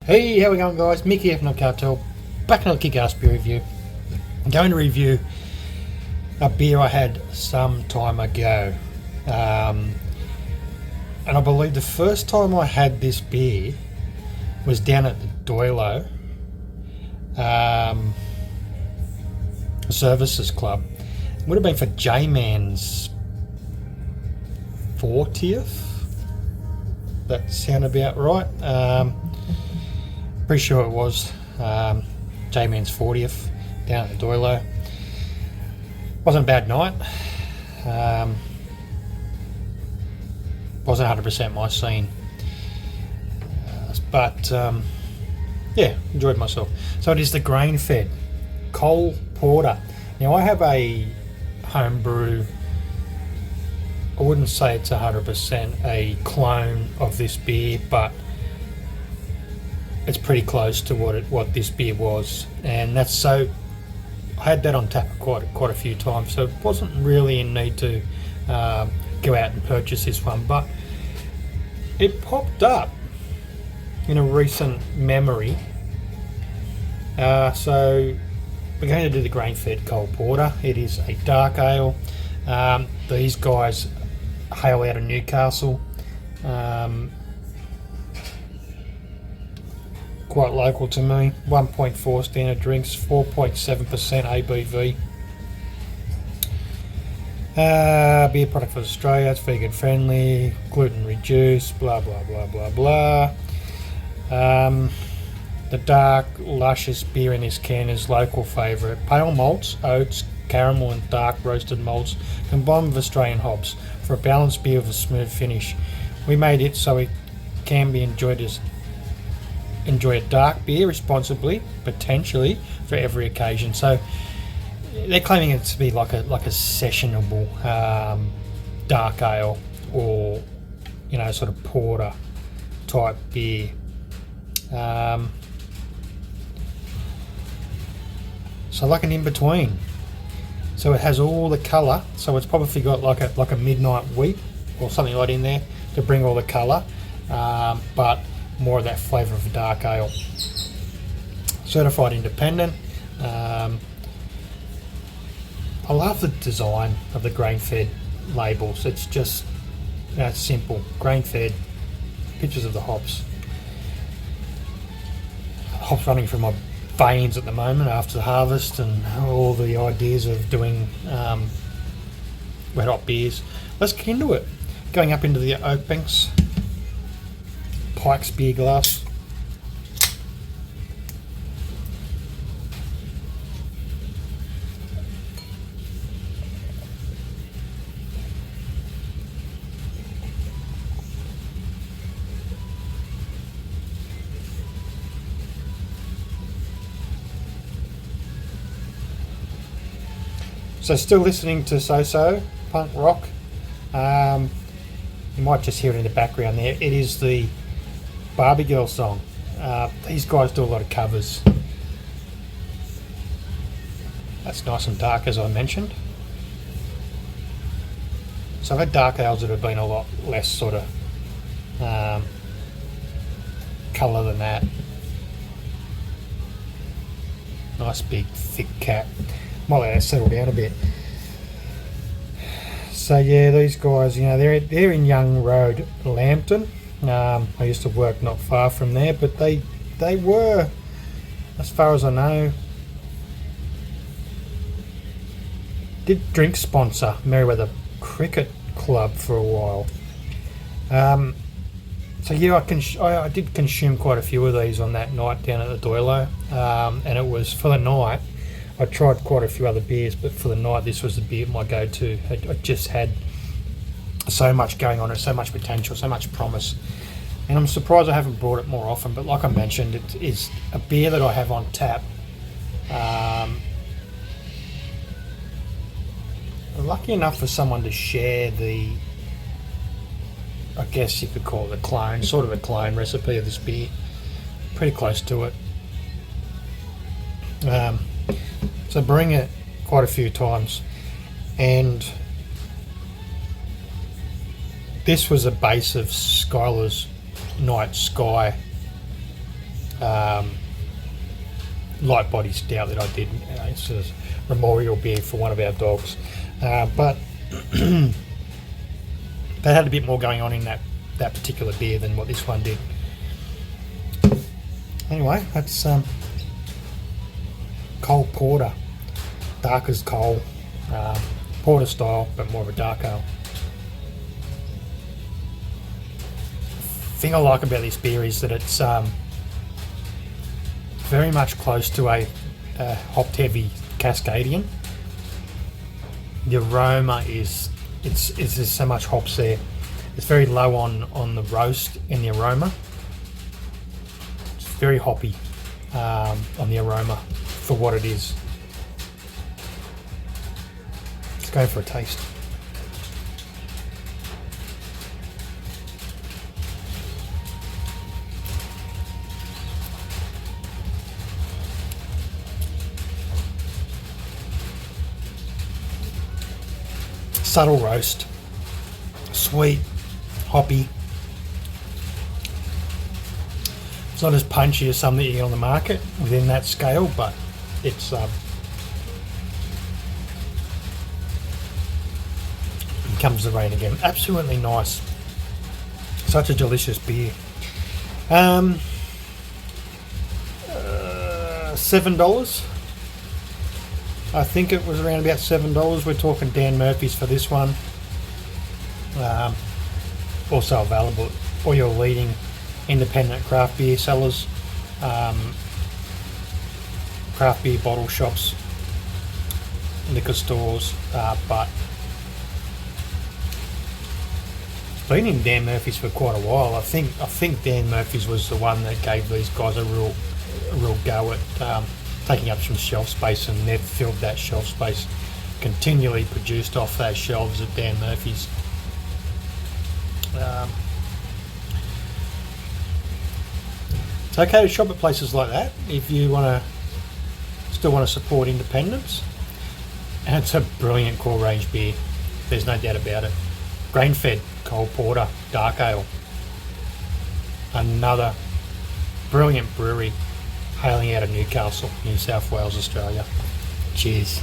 Hey, how we going, guys? Mickey F. Newcastle, back on a kick-ass beer review. I'm going to review a beer I had some time ago. And I believe the first time I had this beer was down at the Doilo Services Club. It would have been for J-Man's 40th. That sound about right. Pretty sure it was J-Man's 40th down at the Doilo. Wasn't a bad night. Wasn't 100% my scene. But yeah, enjoyed myself. So it is the Grainfed Cole Porter. Now I have a homebrew. I wouldn't say it's 100% a clone of this beer, but it's pretty close to what this beer was, and that's so. I had that on tap quite a few times, so it wasn't really in need to go out and purchase this one, but it popped up in a recent memory. So we're going to do the Grainfed Cole Porter. It is a dark ale. These guys hail out of Newcastle. Quite local to me. 1.4 standard drinks, 4.7% ABV. Beer product for Australia. It's vegan friendly, gluten reduced, blah blah blah blah blah. The dark, luscious beer in this can is local favourite. Pale malts, oats, caramel and dark roasted malts combined with Australian hops for a balanced beer with a smooth finish. We made it so it can be enjoyed as enjoy a dark beer responsibly, potentially for every occasion. So they're claiming it to be like a sessionable dark ale, or sort of porter type beer. So like an in between. So it has all the colour. So it's probably got like a midnight wheat or something like in there to bring all the colour, but more of that flavour of a dark ale. Certified independent. I love the design of the Grainfed labels. It's just simple. Grainfed, pictures of the hops. Hops running through my veins at the moment after the harvest and all the ideas of doing red hot beers. Let's get into it. Going up into the oak banks. Pike's beer glass. So still listening to So-So punk rock. You might just hear it in the background there. It is the Barbie Girl song. These guys do a lot of covers. That's nice and dark, as I mentioned. So I've had dark ales that have been a lot less sort of colour than that. Nice big thick cap. Might let that settle down a bit. So yeah, these guys, they're in Young Road, Lambton. I used to work not far from there, but they were, as far as I know, did drink sponsor Merewether Cricket Club for a while. So yeah, I did consume quite a few of these on that night down at the Doilo, and it was for the night. I tried quite a few other beers, but for the night this was the beer my go-to. I just had so much going on, so much potential, so much promise, and I'm surprised I haven't brought it more often. But like I mentioned, it is a beer that I have on tap. Lucky enough for someone to share the, I guess you could call it a clone, sort of a clone recipe of this beer, pretty close to it. So brewing it quite a few times, and this was a base of Skylar's Night Sky light body stout that I did. It's a memorial beer for one of our dogs. But they had a bit more going on in that particular beer than what this one did. Anyway, that's coal porter. Dark as coal. Porter style, but more of a dark ale. The thing I like about this beer is that it's very much close to a hopped heavy Cascadian. The aroma is there's so much hops there. It's very low on the roast in the aroma. It's very hoppy on the aroma for what it is. Let's go for a taste. Subtle roast, sweet, hoppy. It's not as punchy as some that you get on the market within that scale, but it's it comes the rain again. Absolutely nice. Such a delicious beer. $7. I think it was around about $7. We're talking Dan Murphy's for this one. Also available at all your leading independent craft beer sellers, craft beer bottle shops, liquor stores, but it's been in Dan Murphy's for quite a while. I think Dan Murphy's was the one that gave these guys a real go at taking up some shelf space, and they've filled that shelf space, continually produced off those shelves at Dan Murphy's. It's okay to shop at places like that if you still want to support independence, and it's a brilliant core range beer, there's no doubt about it. Grainfed coal porter dark ale, another brilliant brewery hailing out of Newcastle, New South Wales, Australia. Cheers.